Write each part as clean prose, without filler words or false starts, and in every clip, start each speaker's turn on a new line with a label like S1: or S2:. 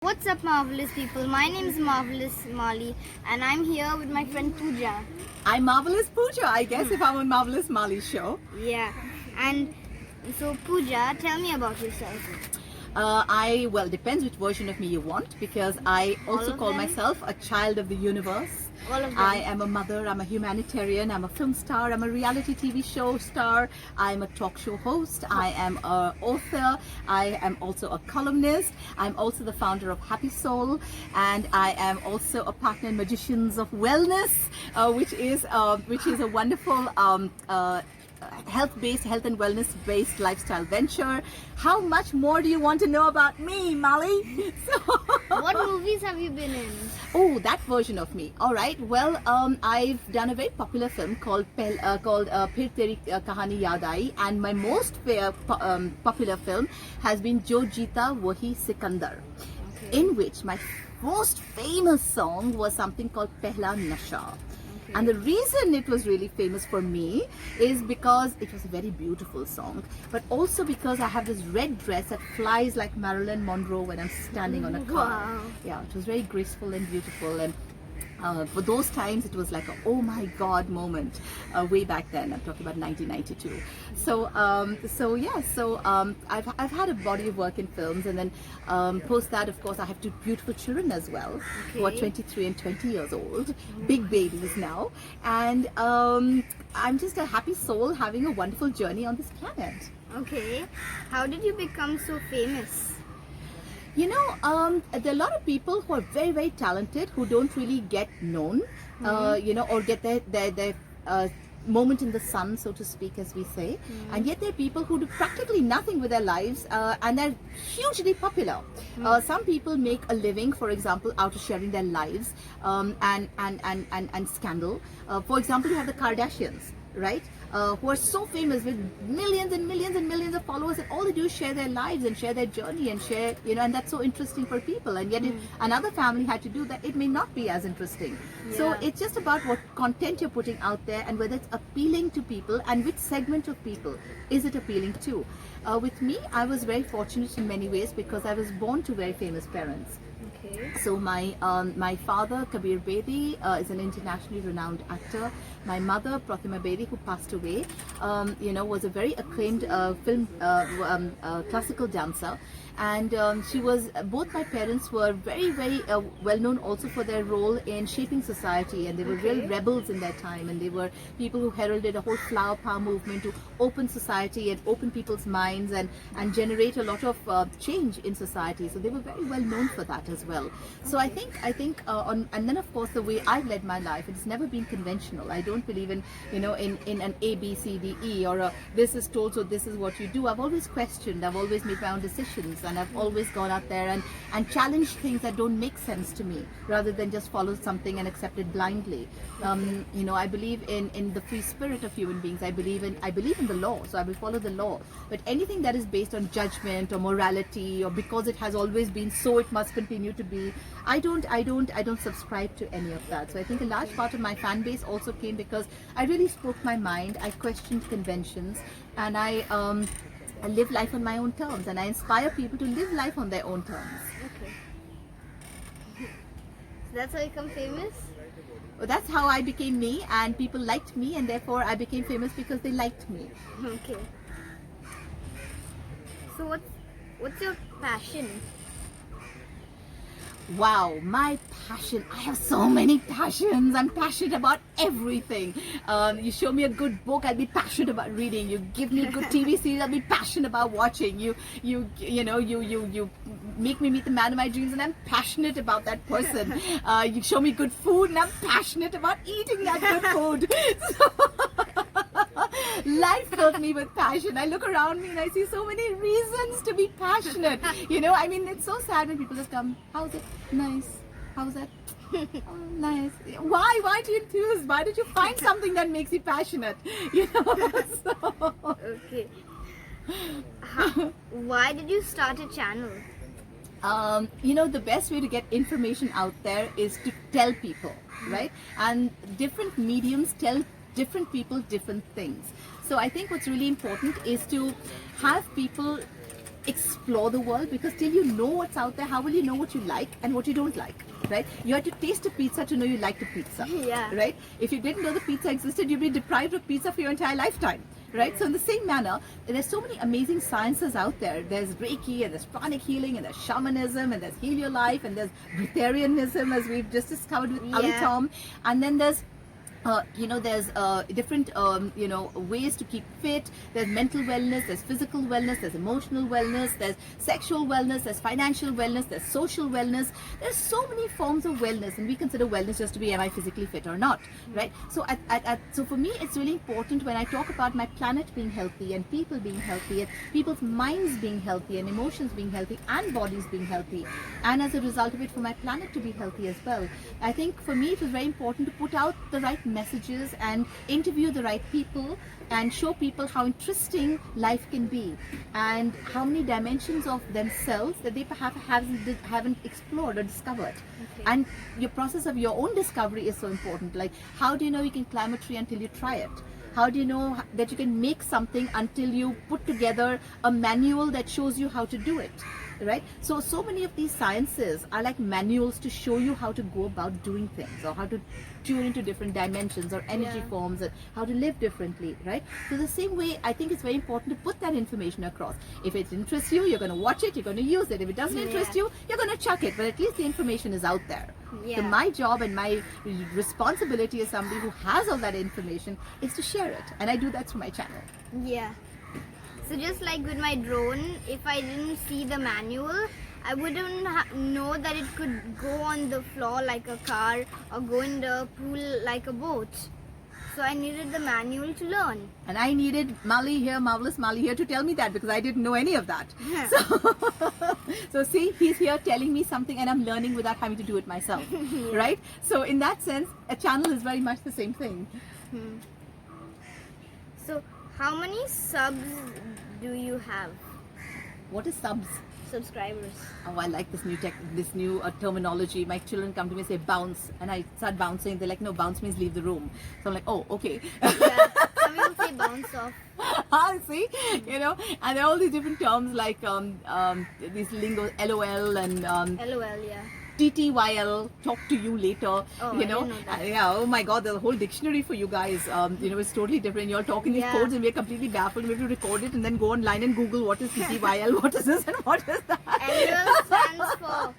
S1: What's up, marvelous people? My name is Marvelous Mali, and I'm here with my friend Pooja.
S2: I'm Marvelous Pooja, I guess, if I'm on Marvelous Mali's show.
S1: Yeah, and so Pooja, tell me about yourself.
S2: Well, depends which version of me you want, because I also
S1: of
S2: call
S1: them?
S2: myself a child of the universe.
S1: All of them.
S2: I am a mother, I'm a humanitarian, I'm a film star, I'm a reality TV show star, I'm a talk show host, I am an author, I am also a columnist, I'm also the founder of Happy Soul, and I am also a partner in Magicians of Wellness, which is a wonderful health and wellness based lifestyle venture. How much more do you want to know about me, Mali?
S1: What movies have you been in?
S2: Oh, that version of me. All right. Well, I've done a very popular film called Phir Teri Kahani Yaad Aayi, and my most popular film has been Jo Jeeta Wahi Sikandar, in which my most famous song was something called Pehla Nasha. And the reason it was really famous for me is because it was a very beautiful song, but also because I have this red dress that flies like Marilyn Monroe when I'm standing on a car.
S1: Wow.
S2: Yeah, it was very graceful and beautiful, and for those times it was like a oh my god moment way back then. I'm talking about 1992. I've had a body of work in films, and then post that, of course, I have two beautiful children as well, who are 23 and 20 years old, big babies now, and I'm just a happy soul having a wonderful journey on this planet.
S1: Okay, how did you become so famous?
S2: You know, there are a lot of people who are very, very talented who don't really get known, or get their moment in the sun, so to speak, as we say. And yet there are people who do practically nothing with their lives, and they're hugely popular. Some people make a living, for example, out of sharing their lives and scandal. For example, you have the Kardashians, right? Who are so famous with millions and millions and millions of followers, and all they do is share their lives and share their journey and share, and that's so interesting for people. And yet, if another family had to do that, it may not be as interesting. So it's just about what content you're putting out there and whether it's appealing to people and which segment of people is it appealing to. With me, I was very fortunate in many ways because I was born to very famous parents.
S1: Okay.
S2: So my father, Kabir Bedi, is an internationally renowned actor. My mother, Pratima Bedi, who passed away, was a very acclaimed film classical dancer. And both my parents were very, very well known also for their role in shaping society, and they were real rebels in their time, and they were people who heralded a whole flower power movement to open society and open people's minds and generate a lot of change in society. So they were very well known for that as well. So I think and then of course the way I've led my life, it's never been conventional. I don't believe in in an A, B, C, D, E, or a, this is told so this is what you do. I've always questioned, I've always made my own decisions, and I've always gone out there and challenged things that don't make sense to me, rather than just follow something and accept it blindly. I believe in the free spirit of human beings. I believe in the law, so I will follow the law. But anything that is based on judgment or morality, or because it has always been so it must continue to be, I don't subscribe to any of that. So I think a large part of my fan base also came because I really spoke my mind. I questioned conventions, and I live life on my own terms, and I inspire people to live life on their own terms.
S1: Okay. So that's how you become famous?
S2: That's how I became me, and people liked me, and therefore I became famous because they liked me.
S1: Okay. So what's your passion?
S2: Wow, my passion. I have so many passions. I'm passionate about everything. You show me a good book, I'll be passionate about reading. You give me a good TV series, I'll be passionate about watching. You make me meet the man of my dreams, and I'm passionate about that person. You show me good food, and I'm passionate about eating that good food. Life filled me with passion. I look around me and I see so many reasons to be passionate. It's so sad when people just come, how's it? Nice. How's that? Oh, nice. Why do you enthuse? Why did you find something that makes you passionate? So.
S1: Okay. Why did you start a channel?
S2: The best way to get information out there is to tell people, right? And different mediums tell different people different things. So I think what's really important is to have people explore the world, because till you know what's out there, how will you know what you like and what you don't like, right? You have to taste a pizza to know you like the pizza.
S1: Yeah.
S2: Right? If you didn't know the pizza existed, you'd be deprived of pizza for your entire lifetime. Right? So in the same manner, there's so many amazing sciences out there. There's Reiki, and there's pranic healing, and there's shamanism, and there's Heal Your Life, and there's Breatharianism, as we've just discovered with Ali
S1: Yeah.
S2: Tom. And then there's there's different ways to keep fit. There's mental wellness, there's physical wellness, there's emotional wellness, there's sexual wellness, there's financial wellness, there's social wellness. There's so many forms of wellness, and we consider wellness just to be, am I physically fit or not, right? So so for me, it's really important when I talk about my planet being healthy, and people being healthy, and people's minds being healthy, and emotions being healthy, and bodies being healthy, and as a result of it, for my planet to be healthy as well. I think for me, it was very important to put out the right messages and interview the right people and show people how interesting life can be, and how many dimensions of themselves that they perhaps haven't explored or discovered.
S1: Okay.
S2: And your process of your own discovery is so important. Like, how do you know you can climb a tree until you try it? How do you know that you can make something until you put together a manual that shows you how to do it? Right? So many of these sciences are like manuals to show you how to go about doing things, or how to tune into different dimensions or energy
S1: Yeah.
S2: forms, and how to live differently, right? So the same way, I think it's very important to put that information across. If it interests you, you're going to watch it, you're going to use it. If it doesn't interest
S1: Yeah.
S2: you, you're going to chuck it. But at least the information is out there.
S1: Yeah.
S2: So my job and my responsibility as somebody who has all that information is to share it. And I do that through my channel.
S1: Yeah. So just like with my drone, if I didn't see the manual, I wouldn't know that it could go on the floor like a car or go in the pool like a boat. So I needed the manual to learn.
S2: And I needed Mali here, Marvelous Mali here, to tell me that, because I didn't know any of that.
S1: Yeah.
S2: So see, he's here telling me something, and I'm learning without having to do it myself, right? So in that sense, a channel is very much the same thing.
S1: So how many subs do you have?
S2: What is subs?
S1: Subscribers.
S2: Oh, I like this new terminology. My children come to me and say bounce, and I start bouncing. They're like, no, bounce means leave the room. So I'm like, oh, okay.
S1: Yeah. Some people say bounce off.
S2: See, and there are all these different terms like these lingo, LOL and
S1: LOL, yeah.
S2: TTYL, talk to you later.
S1: Oh, I didn't know that.
S2: Yeah, oh my god, there's a whole dictionary for you guys. It's totally different. You're talking these
S1: Yeah.
S2: codes and we're completely baffled. We have to record it and then go online and Google what is TTYL, what is this and what is that.
S1: LOL stands for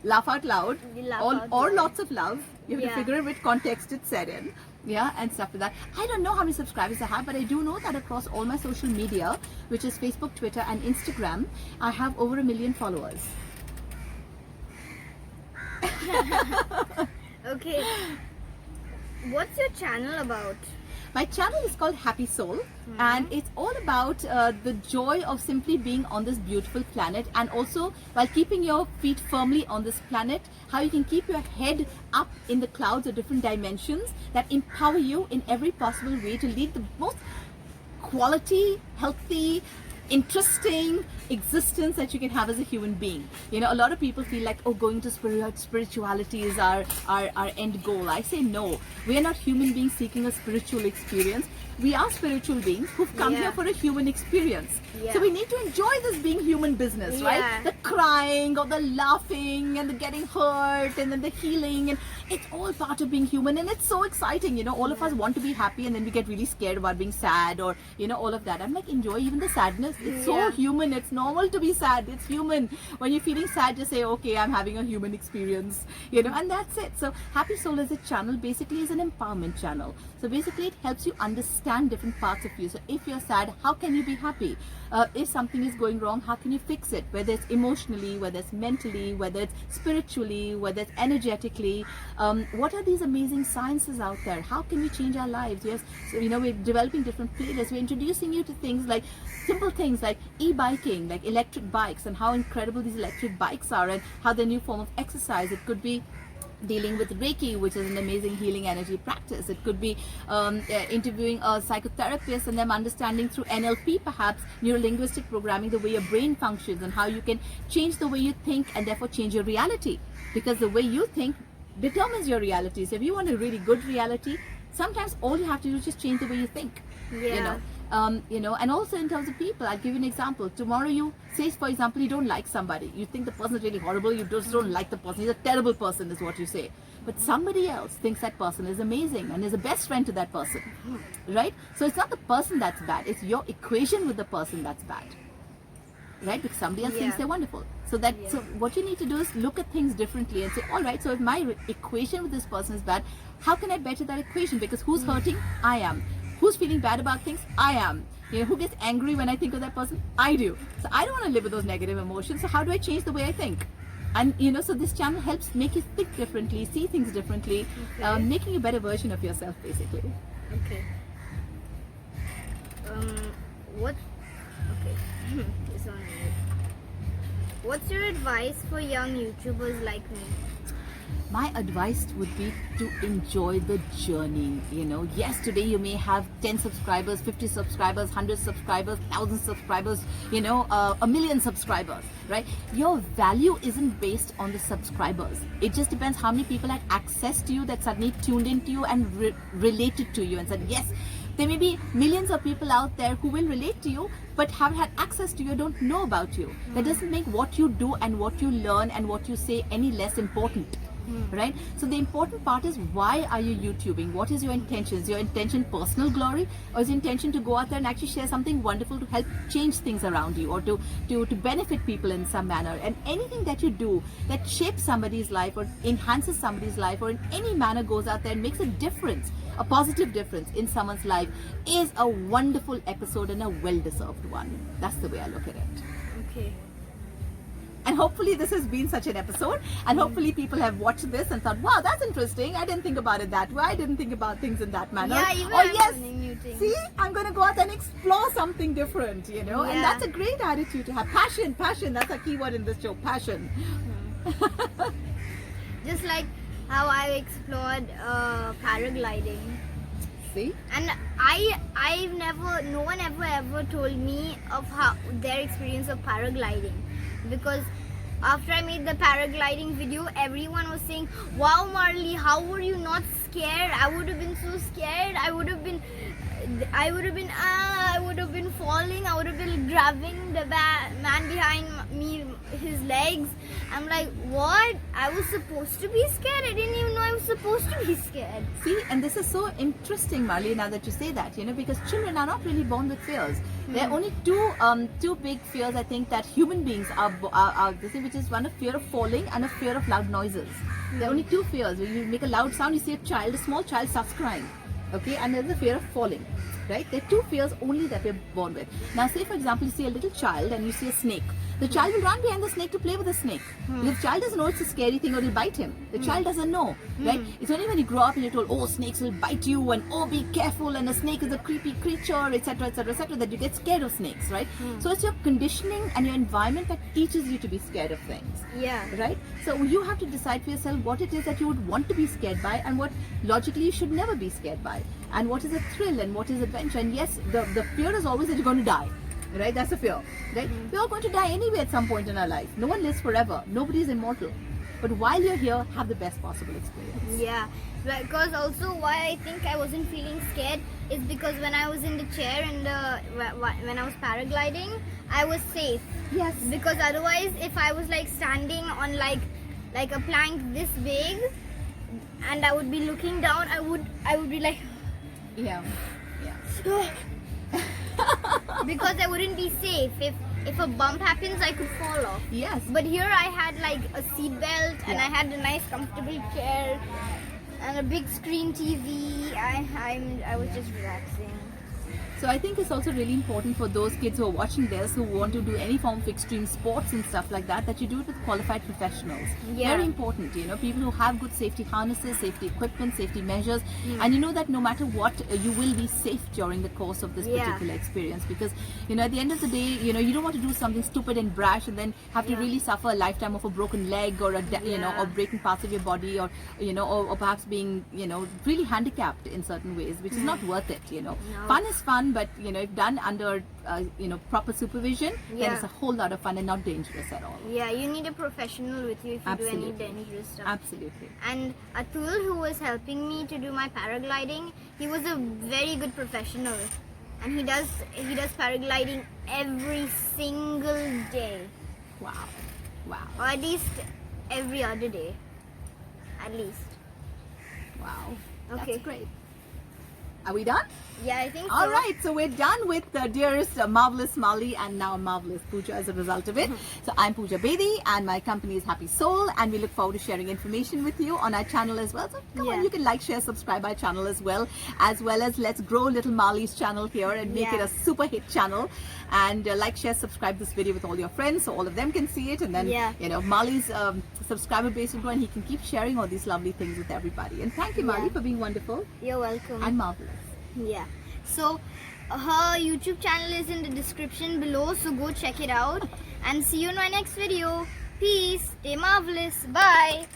S2: Laugh out loud,
S1: You laugh
S2: or
S1: out loud.
S2: lots of love. You have to
S1: Yeah.
S2: figure out which context it's said in. Yeah, and stuff like that. I don't know how many subscribers I have, but I do know that across all my social media, which is Facebook, Twitter, and Instagram, I have over 1 million followers.
S1: Okay. What's your channel about?
S2: My channel is called Happy Soul, and it's all about the joy of simply being on this beautiful planet, and also while keeping your feet firmly on this planet, how you can keep your head up in the clouds of different dimensions that empower you in every possible way to lead the most quality, healthy, interesting existence that you can have as a human being. A lot of people feel like, oh, going to spirituality is our end goal. I say no. We are not human beings seeking a spiritual experience. We are spiritual beings who've come
S1: Yeah.
S2: here for a human experience.
S1: Yeah.
S2: So we need to enjoy this being human business,
S1: Yeah.
S2: right? The crying or the laughing and the getting hurt and then the healing, and it's all part of being human, and it's so exciting. All of us want to be happy, and then we get really scared about being sad, or all of that. I'm like, enjoy even the sadness. It's so
S1: Yeah.
S2: human. It's normal to be sad. It's human. When you're feeling sad, just say, okay, I'm having a human experience, and that's it. So Happy Soul as a channel basically is an empowerment channel. So basically it helps you understand different parts of you. So if you're sad, how can you be happy? If something is going wrong, how can you fix it? Whether it's emotionally, whether it's mentally, whether it's spiritually, whether it's energetically. What are these amazing sciences out there? How can we change our lives? Yes, so, we're developing different playlists. We're introducing you to things like simple things like e-biking, like electric bikes, and how incredible these electric bikes are, and how they're a new form of exercise. It could be dealing with Reiki, which is an amazing healing energy practice. It could be interviewing a psychotherapist and them understanding through NLP, perhaps neuro-linguistic programming, the way your brain functions and how you can change the way you think and therefore change your reality, because the way you think determines your reality. So if you want a really good reality, sometimes all you have to do is just change the way you think.
S1: Yeah.
S2: And also in terms of people, I'll give you an example. Tomorrow you say, for example, you don't like somebody. You think the person is really horrible. You just don't like the person. He's a terrible person is what you say. But somebody else thinks that person is amazing and is a best friend to that person, right? So it's not the person that's bad. It's your equation with the person that's bad, right? Because somebody else thinks they're wonderful. So so what you need to do is look at things differently and say, all right, so if my equation with this person is bad, how can I better that equation? Because who's hurting? I am. Who's feeling bad about things? I am. Who gets angry when I think of that person? I do. So I don't want to live with those negative emotions. So how do I change the way I think? And so this channel helps make you think differently, see things differently, making a better version of yourself, basically.
S1: Okay. What? Okay. This one. What's your advice for young YouTubers like me?
S2: My advice would be to enjoy the journey. Yes, today you may have 10 subscribers, 50 subscribers, 100 subscribers, 1,000 subscribers, a million subscribers, right? Your value isn't based on the subscribers. It just depends how many people had access to you, that suddenly tuned into you and related to you and said, yes, there may be millions of people out there who will relate to you, but haven't had access to you, don't know about you. That doesn't make what you do and what you learn and what you say any less important. Right? So the important part is, why are you YouTubing? What is your intention? Is your intention personal glory, or is your intention to go out there and actually share something wonderful to help change things around you, or to benefit people in some manner? And anything that you do that shapes somebody's life or enhances somebody's life or in any manner goes out there and makes a difference, a positive difference in someone's life, is a wonderful episode and a well-deserved one. That's the way I look at it.
S1: Okay.
S2: And hopefully this has been such an episode, and hopefully people have watched this and thought, wow, that's interesting. I didn't think about it that way. I didn't think about things in that manner.
S1: Yeah, even learning new things.
S2: See, I'm going to go out and explore something different, and that's a great attitude to have. Passion, that's a key word in this show, passion.
S1: Just like how I explored paragliding.
S2: See?
S1: And no one ever told me of how their experience of paragliding, because after I made the paragliding video, everyone was saying, wow, Marley, how were you not scared? I would have been so scared. I would have been falling. I would have been grabbing the man behind me, his legs. I'm like, what? I was supposed to be scared. I didn't even know I was supposed to be scared.
S2: See, and this is so interesting, Marley, now that you say that, because children are not really born with fears. There are only two big fears, I think, that human beings are which is one, a fear of falling and a fear of loud noises. There are only two fears. When you make a loud sound, you see a small child starts crying. Okay, and there's the fear of falling, right? There are two fears only that we're born with. Now, say for example, you see a little child and you see a snake. The child will run behind the snake to play with the snake. The child doesn't know it's a scary thing or it'll bite him. The child doesn't know, right? It's only when you grow up and you're told, oh, snakes will bite you, and oh, be careful, and a snake is a creepy creature, etc., etc., etc., that you get scared of snakes, right? So it's your conditioning and your environment that teaches you to be scared of things.
S1: Yeah.
S2: Right? So you have to decide for yourself what it is that you would want to be scared by, and what logically you should never be scared by, and what is a thrill and what is adventure. And yes, the fear is always that you're going to die. Right? That's a fear. Right? We're all going to die anyway at some point in our life. No one lives forever. Nobody is immortal. But while you're here, have the best possible experience.
S1: Yeah. Because also why I think I wasn't feeling scared is because when I was in the chair and when I was paragliding, I was safe.
S2: Yes.
S1: Because otherwise, if I was like standing on like a plank this big, and I would be looking down, I would be like,
S2: Yeah.
S1: because I wouldn't be safe. If a bump happens, I could fall off.
S2: Yes.
S1: But here I had like a seat belt, and I had a nice comfortable chair and a big screen TV. I was just relaxing.
S2: So I think it's also really important for those kids who are watching this, who want to do any form of extreme sports and stuff like that you do it with qualified professionals.
S1: Yeah.
S2: Very important, people who have good safety harnesses, safety equipment, safety measures, and you know that no matter what, you will be safe during the course of this particular experience, because at the end of the day, you don't want to do something stupid and brash and then have to really suffer a lifetime of a broken leg or or breaking parts of your body, or or perhaps being really handicapped in certain ways, which is not worth it.
S1: No.
S2: Fun is fun, but if done under proper supervision, then it's a whole lot of fun and not dangerous at all.
S1: Yeah, you need a professional with you if you do any dangerous stuff.
S2: Absolutely.
S1: And Atul, who was helping me to do my paragliding, he was a very good professional. and he does paragliding every single day,
S2: Wow. Wow.
S1: or at least every other day, at least.
S2: Wow.
S1: Okay.
S2: That's great. Are we done?
S1: Yeah, I think so.
S2: All right, so we're done with the dearest marvelous Mali and now marvelous Pooja as a result of it. So I'm Pooja Bedi and my company is Happy Soul, and we look forward to sharing information with you on our channel as well. So come on,
S1: Yeah.
S2: you can like, share, subscribe our channel as well as let's grow little Mali's channel here and make it
S1: Yeah.
S2: a super hit channel. And like, share, subscribe this video with all your friends so all of them can see it, and then
S1: Yeah.
S2: Mali's subscriber base will grow and he can keep sharing all these lovely things with everybody. And thank you, Mali,
S1: Yeah.
S2: for being wonderful
S1: You're welcome.
S2: and marvelous.
S1: Yeah. So her YouTube channel is in the description below, so go check it out and see you in my next video. Peace. Stay marvelous. Bye.